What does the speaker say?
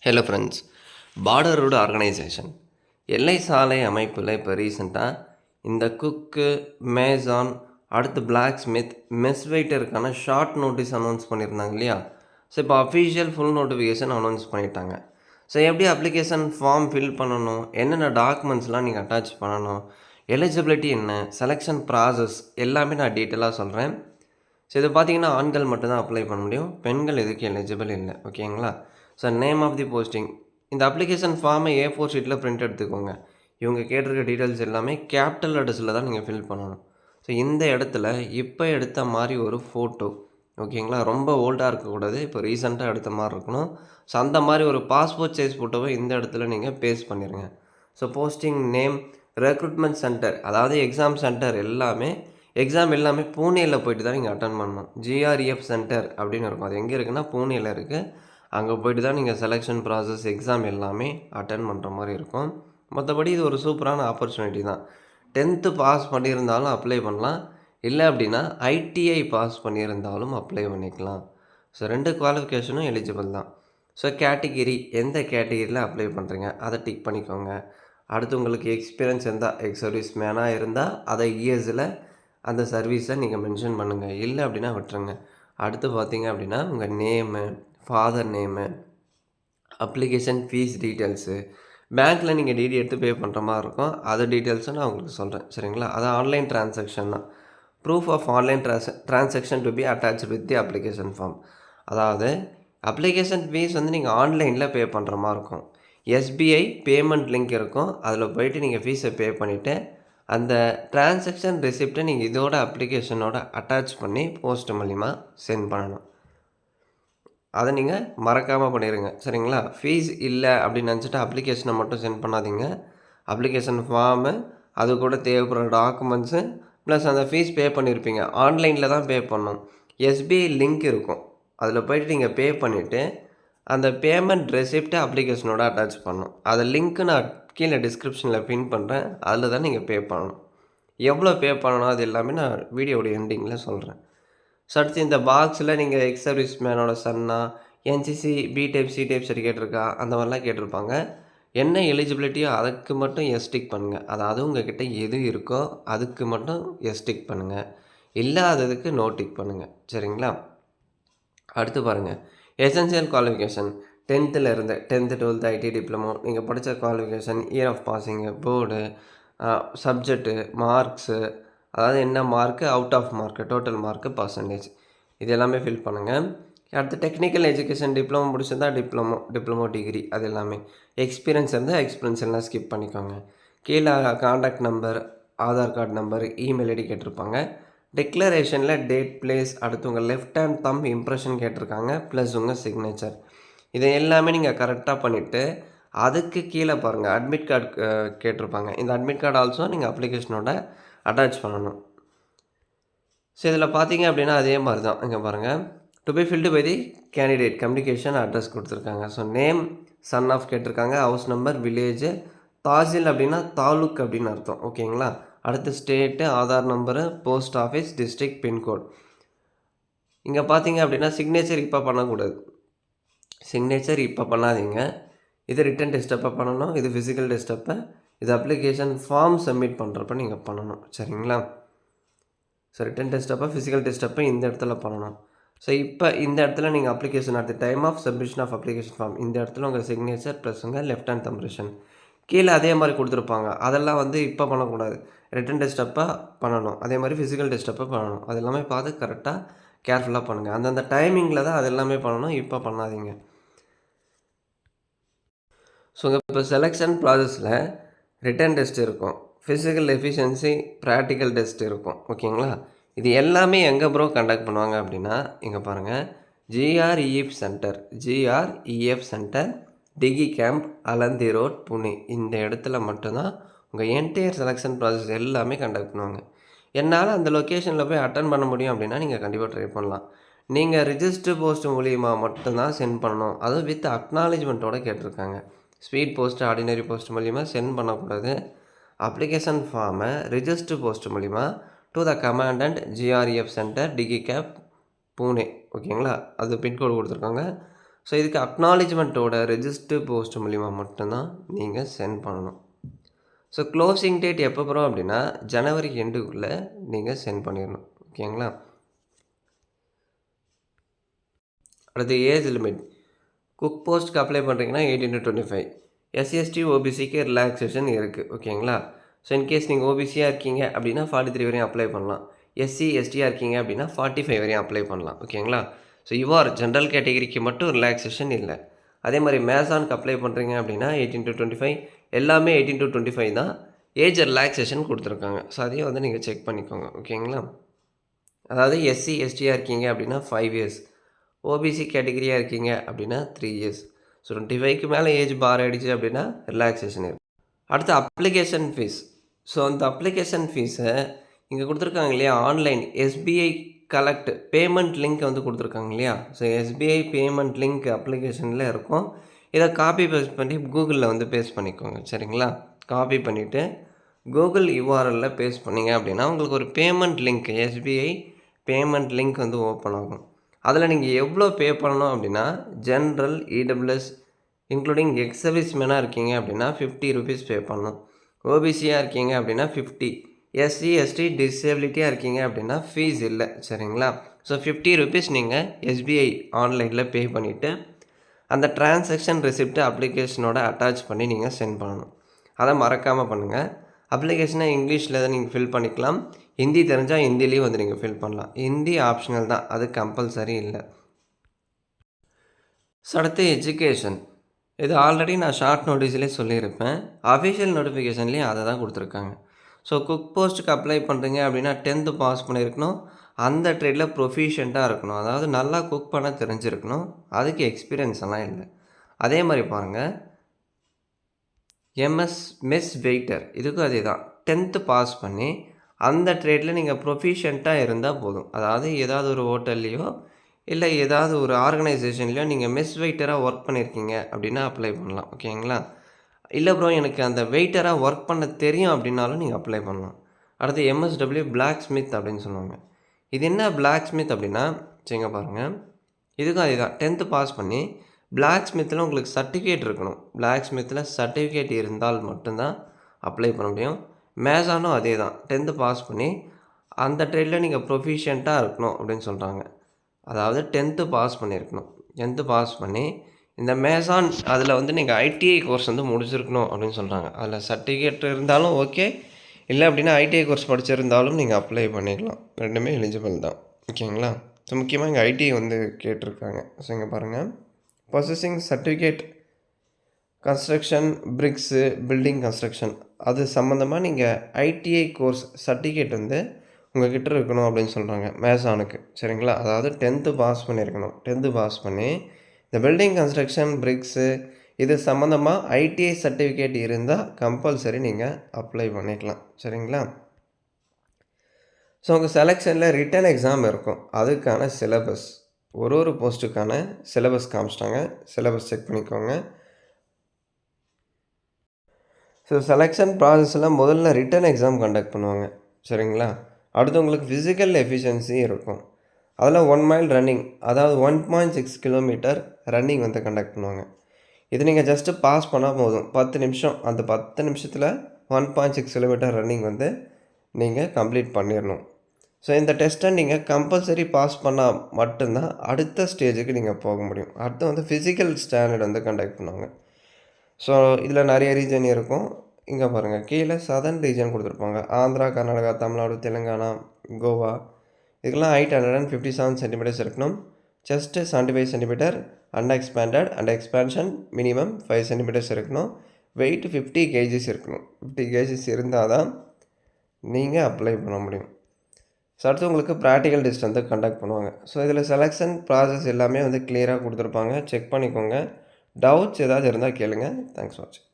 Hello friends. Border road organisation எல்லை சாலை அமைப்பில் இப்போ ரீசெண்டாக இந்த குக்கு, மேசான், அடுத்து பிளாக் ஸ்மித், மெஸ் வெயிட்டருக்கான ஷார்ட் நோட்டீஸ் அனௌன்ஸ் பண்ணியிருந்தாங்க இல்லையா? ஸோ இப்போ அஃபீஷியல் ஃபுல் நோட்டிஃபிகேஷன் அனௌன்ஸ் பண்ணிட்டாங்க. ஸோ எப்படி அப்ளிகேஷன் ஃபார்ம் ஃபில் பண்ணணும், என்னென்ன டாக்குமெண்ட்ஸ்லாம் நீங்கள் அட்டாச் பண்ணணும், எலிஜிபிலிட்டி என்ன, செலெக்ஷன் ப்ராசஸ் எல்லாமே நான் டீட்டெயிலாக சொல்கிறேன். ஸோ இது பார்த்தீங்கன்னா ஆண்கள் மட்டும்தான் அப்ளை பண்ண முடியும், பெண்கள் இதுக்கு எலிஜிபிள் இல்லை. ஓகேங்களா? So name of the posting, இந்த அப்ளிகேஷன் ஃபார்மை A4 ஷீட்டில் பிரிண்ட் எடுத்துக்கோங்க. இவங்க கேட்டிருக்க டீட்டெயில்ஸ் எல்லாமே கேபிட்டல் லெட்டர்ஸில் தான் நீங்கள் ஃபில் பண்ணணும். ஸோ இந்த இடத்துல இப்போ எடுத்த மாதிரி ஒரு ஃபோட்டோ, ஓகேங்களா, ரொம்ப ஓல்டாக இருக்கக்கூடாது, இப்போ ரீசெண்டாக எடுத்த மாதிரி இருக்கணும். ஸோ அந்த மாதிரி ஒரு பாஸ்போர்ட் சைஸ் ஃபோட்டோவை இந்த இடத்துல நீங்கள் பேஸ்ட் பண்ணிடுங்க. So posting name, recruitment centre, அதாவது எக்ஸாம் சென்டர் எல்லாமே பூனேயில் போயிட்டு தான் நீங்கள் அட்டன் பண்ணணும். GREF சென்டர் அப்படின்னு இருக்கும். அது எங்கே இருக்குன்னா பூனேயில் இருக்குது. அங்கே போய்ட்டு தான் நீங்கள் செலெக்ஷன் ப்ராசஸ், எக்ஸாம் எல்லாமே அட்டன் பண்ணுற மாதிரி இருக்கும். மற்றபடி இது ஒரு சூப்பரான ஆப்பர்ச்சுனிட்டி தான். 10th பாஸ் பண்ணியிருந்தாலும் அப்ளை பண்ணலாம், இல்லை அப்படின்னா ITI பாஸ் பண்ணியிருந்தாலும் அப்ளை பண்ணிக்கலாம். ஸோ 2 குவாலிஃபிகேஷனும் எலிஜிபிள் தான். ஸோ கேட்டகிரி, எந்த கேட்டகிரியில் அப்ளை பண்ணுறீங்க அதை டிக் பண்ணிக்கோங்க. அடுத்து உங்களுக்கு எக்ஸ்பீரியன்ஸ் எக்ஸ் சர்வீஸ் மேனாக இருந்தால் அதை இயர்ஸில் அந்த சர்வீஸை நீங்கள் மென்ஷன் பண்ணுங்கள், இல்லை அப்படின்னா விட்டுருங்க. அடுத்து பார்த்தீங்க அப்படின்னா உங்கள் name, father name, application fees details, பேங்க்கில் நீங்கள் டிடி எடுத்து பே பண்ணுற மாதிரி இருக்கும், அது டீட்டெயில்ஸும் நான் உங்களுக்கு சொல்கிறேன். சரிங்களா? அது ஆன்லைன் டிரான்சாக்ஷன் தான். Proof of online transaction to be attach with the application form. அதாவது அப்ளிகேஷன் ஃபீஸ் நீங்கள் ஆன்லைனில் பே பண்ணுற மாதிரி இருக்கும். SBI பேமெண்ட் லிங்க் இருக்கும், அதில் போய்ட்டு நீங்கள் ஃபீஸை பே பண்ணிவிட்டு அந்த டிரான்சாக்ஷன் ரெசிப்டை நீங்கள் இதோட அப்ளிகேஷனோட அட்டாச் பண்ணி போஸ்ட் மூலிமா சென்ட் பண்ணணும். அதை நீங்கள் மறக்காமல் பண்ணிடுங்க. சரிங்களா? ஃபீஸ் இல்லை அப்படின்னு நினச்சிட்டு அப்ளிகேஷனை மட்டும் சென்ட் பண்ணாதீங்க. அப்ளிகேஷன் ஃபார்மு, அது கூட தேவைப்படுற டாக்குமெண்ட்ஸு, ப்ளஸ் அந்த ஃபீஸ் பே பண்ணியிருப்பீங்க, ஆன்லைனில் தான் பே பண்ணணும். SBI லிங்க் இருக்கும், அதில் போய்ட்டு நீங்கள் பே பண்ணிவிட்டு அந்த பேமெண்ட் ரெசிப்டை அப்ளிகேஷனோட அட்டாச் பண்ணணும். அதை லிங்க்கு நான் கீழே டிஸ்கிரிப்ஷனில் பின் பண்ணுறேன், அதில் தான் நீங்கள் பே பண்ணணும். எவ்வளோ பே பண்ணணும் அது எல்லாமே நான் வீடியோட எண்டிங்கில் சொல்கிறேன். ஸோ அடுத்து இந்த பாக்ஸில் நீங்கள் எக்ஸ் சர்வீஸ் மேனோட சன்னா, NCC B type C type certificate இருக்கா, அந்த மாதிரிலாம் கேட்டிருப்பாங்க. என்ன எலிஜிபிலிட்டியோ அதுக்கு மட்டும் எஸ் டிக் பண்ணுங்கள். அதாவது உங்கள்கிட்ட எது இருக்கோ அதுக்கு மட்டும் எஸ் டிக் பண்ணுங்கள், இல்லாததுக்கு நோ டிக் பண்ணுங்கள். சரிங்களா? அடுத்து பாருங்கள், essential qualification 10th 12th IT diploma, நீங்கள் படித்த qualification, year of passing, board, subject, marks, அதாவது என்ன mark, out of mark, total mark, percentage, இது எல்லாமே ஃபில் பண்ணுங்கள். அடுத்து டெக்னிக்கல் எஜுகேஷன் டிப்ளமோ முடிச்சிருந்தா டிப்ளமோ டிகிரி, அது எல்லாமே. எக்ஸ்பீரியன்ஸ் இருந்தால் எக்ஸ்பீரியன்ஸ் எல்லாம் ஸ்கிப் பண்ணிக்கோங்க. கீழே contact number, Aadhaar card number, email ID கேட்டிருப்பாங்க. டிக்ளரேஷனில் டேட், பிளேஸ், அடுத்து உங்கள் லெஃப்ட் ஹேண்ட் தம் இம்ப்ரெஷன் கேட்டிருக்காங்க, ப்ளஸ் உங்கள் சிக்னேச்சர். இதை எல்லாமே நீங்கள் கரெக்டாக பண்ணிவிட்டு அதுக்கு கீழே பாருங்கள் அட்மிட் கார்டு கேட்டிருப்பாங்க. இந்த அட்மிட் கார்டு ஆல்சோ நீங்கள் அப்ளிகேஷனோட அட்டாச் பண்ணணும். ஸோ இதில் பார்த்தீங்க அப்படின்னா அதே மாதிரி தான். இங்கே பாருங்கள், to be filled by the candidate, communication address கொடுத்துருக்காங்க. ஸோ நேம், சன் ஆஃப் கேட்டிருக்காங்க, ஹவுஸ் நம்பர், வில்லேஜு, தாசில் அப்படின்னா தாலுக் அப்படின்னு அர்த்தம். ஓகேங்களா? அடுத்து state, Aadhaar number, post office, district, pincode. இங்கே பார்த்தீங்க அப்படின்னா சிக்னேச்சர் இப்போ பண்ணக்கூடாது, சிக்னேச்சர் இப்போ பண்ணாதீங்க. இது ரிட்டன் டெஸ்ட்டப்போ பண்ணணும், இது ஃபிசிக்கல் டெஸ்ட்டப்போ, இது அப்ளிகேஷன் ஃபார்ம் சப்மிட் பண்ணுறப்ப நீங்கள் பண்ணணும். சரிங்களா? ஸோ ரிட்டன் டெஸ்ட்டப்போ, ஃபிசிக்கல் டெஸ்ட்டப்போ இந்த இடத்துல பண்ணணும். ஸோ இப்போ இந்த இடத்துல நீங்கள் application at the time of submission of application form, இந்த இடத்துல உங்கள் சிக்னேச்சர் ப்ளஸ் உங்கள் லெஃப்ட் ஹேண்ட் தம்ப்ரெஷன் கீழே அதே மாதிரி கொடுத்துருப்பாங்க. அதெல்லாம் இப்போ பண்ணக்கூடாது, ரிட்டன் டெஸ்ட்டப்போ பண்ணணும், அதே மாதிரி ஃபிசிக்கல் டெஸ்ட்டப்போ பண்ணணும். அது எல்லாமே பார்த்து கரெக்டாக கேர்ஃபுல்லாக பண்ணுங்கள். அந்தந்த டைமிங்கில் தான் அது எல்லாமே பண்ணணும், இப்போ பண்ணாதீங்க. ஸோ இப்போ செலெக்ஷன் ப்ராசஸில் ரிட்டன் டெஸ்ட் இருக்கும், ஃபிசிக்கல் எஃபிஷியன்சி, ப்ராக்டிக்கல் டெஸ்ட் இருக்கும். ஓகேங்களா? இது எல்லாமே எங்கே ப்ரோ கண்டக்ட் பண்ணுவாங்க அப்படின்னா, இங்கே பாருங்கள், GREF centre, Dighi camp, Alandi road, Pune, இந்த இடத்துல மட்டும்தான் உங்கள் என்டையர் செலெக்ஷன் ப்ராசஸ் எல்லாமே கண்டக்ட் பண்ணுவாங்க. என்னால் அந்த லொக்கேஷனில் போய் அட்டன் பண்ண முடியும் அப்படின்னா நீங்கள் கண்டிப்பாக ட்ரை பண்ணலாம். நீங்கள் ரிஜிஸ்டர் போஸ்ட் மூலிமா மட்டும்தான் சென்ட் பண்ணணும், அதுவும் வித் அக்னாலேஜ்மெண்ட்டோடு கேட்டிருக்காங்க. ஸ்பீட் போஸ்ட், ஆர்டினரி போஸ்ட் மூலிமா சென்ட் பண்ணக்கூடாது. அப்ளிகேஷன் ஃபார்மை ரிஜிஸ்டர் போஸ்ட் மூலிமா to the commandant, GREF centre, Dighi camp, Pune. ஓகேங்களா? அது பின்கோடு கொடுத்துருக்காங்க. ஸோ இதுக்கு அக்னாலஜ்மெண்ட்டோட ரெஜிஸ்டர் போஸ்ட் மூலிமா மட்டும்தான் நீங்கள் சென்ட் பண்ணணும். ஸோ க்ளோசிங் டேட் எப்போ வரும் அப்படின்னா ஜனவரி எண்டுக்குள்ளே நீங்கள் சென்ட் பண்ணிடணும். ஓகேங்களா? அடுத்து ஏஜ் லிமிட். குக் போஸ்ட்டுக்கு அப்ளை பண்ணுறீங்கன்னா 18 to 25. எஸ்சிஎஸ்டி ஓபிசிக்கு ரிலாக்ஸேஷன் இருக்குது. ஓகேங்களா? ஸோ இன்கேஸ் நீங்கள் ஓபிசியாக இருக்கீங்க அப்படின்னா 43 வரையும் அப்ளை பண்ணலாம். எஸ்சி எஸ்டியாக இருக்கீங்க அப்படின்னா 45 வரையும் அப்ளை பண்ணலாம். ஓகேங்களா? ஸோ யுவர் ஜென்ரல் கேட்டகிரிக்கு மட்டும் ரிலாக்ஸேஷன் இல்லை. அதே மாதிரி மேசானுக்கு அப்ளை பண்ணுறீங்க அப்படின்னா 18 to 25 எல்லாமே 18 to 25 தான். ஏஜ் ரிலாக்ஸேஷன் கொடுத்துருக்காங்க. ஸோ அதையும் வந்து நீங்கள் செக் பண்ணிக்கோங்க. ஓகேங்களா? அதாவது எஸ்சி எஸ்டியாக இருக்கீங்க அப்படின்னா 5 இயர்ஸ், ஓபிசி கேட்டகிரியாக இருக்கீங்க அப்படின்னா 3 இயர்ஸ். ஸோ 25க்கு மேலே ஏஜ் பார் ஆகிடுச்சு அப்படின்னா ரிலாக்ஸேஷன் இருக்கும். அடுத்து அப்ளிகேஷன் ஃபீஸ். ஸோ அந்த அப்ளிகேஷன் ஃபீஸை இங்கே கொடுத்துருக்காங்க இல்லையா, online SBI collect payment link வந்து கொடுத்துருக்காங்க இல்லையா. ஸோ எஸ்பிஐ பேமெண்ட் லிங்க் அப்ளிகேஷனில் இருக்கும். இதை காப்பி பேஸ்ட் பண்ணி கூகுளில் வந்து பேஸ்ட் பண்ணிக்கோங்க. சரிங்களா? காப்பி பண்ணிவிட்டு கூகுள் யூஆர்எல்லில் பேஸ்ட் பண்ணிங்க அப்படின்னா உங்களுக்கு ஒரு payment link, SBI payment link வந்து ஓப்பன் ஆகும். அதில் நீங்கள் எவ்வளோ பே பண்ணணும் அப்படின்னா general, EWS including ex service மேனாக இருக்கீங்க அப்படின்னா 50 ரூபீஸ் பே பண்ணணும். ஓபிசியாக இருக்கீங்க அப்படின்னா 50, எஸ்சி எஸ்டி டிசேபிலிட்டியாக இருக்கீங்க அப்படின்னா ஃபீஸ் இல்லை. சரிங்களா? ஸோ 50 ரூபீஸ் நீங்கள் எஸ்பிஐ ஆன்லைனில் பே பண்ணிவிட்டு அந்த டிரான்சாக்ஷன் ரெசிப்ட்டு அப்ளிகேஷனோட அட்டாச் பண்ணி நீங்கள் சென்ட் பண்ணணும். அதை மறக்காமல் பண்ணுங்கள். அப்ளிகேஷனை இங்கிலீஷில் தான் நீங்கள் ஃபில் பண்ணிக்கலாம். ஹிந்தி தெரிஞ்சால் ஹிந்திலையும் வந்து நீங்கள் ஃபில் பண்ணலாம். ஹிந்தி ஆப்ஷனல் தான், அது கம்பல்சரி இல்லை. ஸோ அடுத்து எஜுகேஷன். இது ஆல்ரெடி நான் ஷார்ட் நோட்டீஸ்லேயே சொல்லியிருப்பேன். அஃபிஷியல் நோட்டிஃபிகேஷன்லேயும் அதை தான் கொடுத்துருக்காங்க. ஸோ குக் போஸ்ட்டுக்கு அப்ளை பண்ணுறீங்க அப்படின்னா 10th பாஸ் பண்ணியிருக்கணும். அந்த ட்ரேடில் ப்ரொஃபிஷியண்ட்டாக இருக்கணும். அதாவது நல்லா குக் பண்ண தெரிஞ்சிருக்கணும். அதுக்கு எக்ஸ்பீரியன்ஸ் எல்லாம் இல்லை. அதே மாதிரி பாருங்கள், எம்எஸ் மெஸ் வெயிட்டர், இதுக்கும் அதே தான். 10th பாஸ் பண்ணி அந்த ட்ரேடில் நீங்கள் ப்ரொஃபிஷியண்ட்டாக இருந்தால் போதும். அதாவது ஏதாவது ஒரு ஹோட்டல்லையோ இல்லை ஏதாவது ஒரு ஆர்கனைசேஷன்லையோ நீங்கள் மெஸ் வெயிட்டராக ஒர்க் பண்ணியிருக்கீங்க அப்படின்னா அப்ளை பண்ணலாம். ஓகேங்களா? இல்லை ப்ரோ எனக்கு அந்த வெயிட்டராக ஒர்க் பண்ண தெரியும் அப்படின்னாலும் நீங்கள் அப்ளை பண்ணலாம். அடுத்து எம்எஸ்டபிள்யூ பிளாக் ஸ்மித் அப்படின்னு சொல்லுவாங்க. இது என்ன பிளாக் ஸ்மித் அப்படின்னா, சரிங்க பாருங்கள், இதுக்கும் அதே தான். 10th பாஸ் பண்ணி பிளாக் ஸ்மித்தில் உங்களுக்கு சர்டிஃபிகேட் இருக்கணும். பிளாக் ஸ்மித்தில் சர்டிஃபிகேட் இருந்தால் மட்டும்தான் அப்ளை பண்ண முடியும். மேசானும் அதே தான். 10th பாஸ் பண்ணி அந்த ட்ரேடில் நீங்கள் ப்ரொஃபிஷியண்ட்டாக இருக்கணும் அப்படின்னு சொல்கிறாங்க. அதாவது 10th பாஸ் பண்ணியிருக்கணும். 10th பாஸ் பண்ணி இந்த மேசான் அதில் வந்து நீங்கள் ஐடிஐ கோர்ஸ் வந்து முடிச்சிருக்கணும் அப்படின்னு சொல்கிறாங்க. அதில் சர்டிஃபிகேட் இருந்தாலும் ஓகே, இல்லை அப்படின்னா ஐடிஐ கோர்ஸ் படிச்சிருந்தாலும் நீங்கள் அப்ளை பண்ணிக்கலாம். ரெண்டுமே எலிஜிபிள் தான். ஓகேங்களா? ஸோ முக்கியமாக இங்கே ஐடிஐ வந்து கேட்டிருக்காங்க. ஸோ இங்கே பாருங்கள், processing certificate construction, bricks, building construction அது சம்மந்தமாக நீங்கள் ஐடிஐ கோர்ஸ் சர்டிஃபிகேட் வந்து உங்கள் கிட்ட இருக்கணும் அப்படின்னு சொல்கிறாங்க மேசானுக்கு. சரிங்களா? அதாவது 10th பாஸ் பண்ணியிருக்கணும். 10th பாஸ் பண்ணி இந்த பில்டிங் கன்ஸ்ட்ரக்ஷன், பிரிக்ஸு இது சம்மந்தமாக ஐடிஐ சர்டிஃபிகேட் இருந்தால் கம்பல்சரி நீங்கள் அப்ளை பண்ணிக்கலாம். சரிங்களா? ஸோ உங்கள் செலெக்ஷனில் ரிட்டன் எக்ஸாம் இருக்கும். அதுக்கான சிலபஸ், ஒரு போஸ்ட்டுக்கான சிலபஸ் காமிச்சிட்டாங்க. சிலபஸ் செக் பண்ணிக்கோங்க. ஸோ செலெக்ஷன் ப்ராசஸில் முதல்ல ரிட்டன் எக்ஸாம் கண்டக்ட் பண்ணுவாங்க. சரிங்களா? அடுத்து உங்களுக்கு ஃபிசிக்கல் எஃபிஷியன்சி இருக்கும். அதில் 1 மைல் ரன்னிங், அதாவது 1.6 கிலோமீட்டர் ரன்னிங் வந்து கண்டக்ட் பண்ணுவாங்க. இது நீங்கள் ஜஸ்ட்டு பாஸ் பண்ணால் போதும். 10 நிமிஷம், அந்த 10 நிமிஷத்தில் 1.6 கிலோமீட்டர் ரன்னிங் வந்து நீங்கள் கம்ப்ளீட் பண்ணிடணும். ஸோ இந்த டெஸ்ட்டை நீங்கள் கம்பல்சரி பாஸ் பண்ணால் மட்டும்தான் அடுத்த ஸ்டேஜுக்கு நீங்கள் போக முடியும். அடுத்து வந்து ஃபிசிக்கல் ஸ்டாண்டர்ட் வந்து கண்டக்ட் பண்ணுவாங்க. ஸோ இதில் நிறைய ரீஜன் இருக்கும். இங்கே பாருங்கள், கீழே சதர்ன் ரீஜன் கொடுத்துருப்பாங்க. ஆந்திரா, கர்நாடகா, தமிழ்நாடு, தெலுங்கானா, கோவா, இதுக்கெல்லாம் ஹைட் 157 சென்டிமீட்டர்ஸ் இருக்கணும். Chest 75 centimetre, unexpanded and expansion minimum 5 centimetres இருக்கணும். வெயிட் 50 கேஜிஸ் இருக்கணும். 50 கேஜிஸ் இருந்தால் தான் நீங்கள் அப்ளை பண்ண முடியும். ஸோ அடுத்து உங்களுக்கு ப்ராக்டிக்கல் டெஸ்ட் வந்து கண்டக்ட் பண்ணுவாங்க. ஸோ இதில் செலெக்ஷன் ப்ராசஸ் எல்லாமே வந்து கிளியராக கொடுத்துருப்பாங்க. செக் பண்ணிக்கோங்க. டவுட்ஸ் ஏதாவது இருந்தால் கேளுங்கள். தேங்க்ஸ் ஃபார் வாட்சிங்.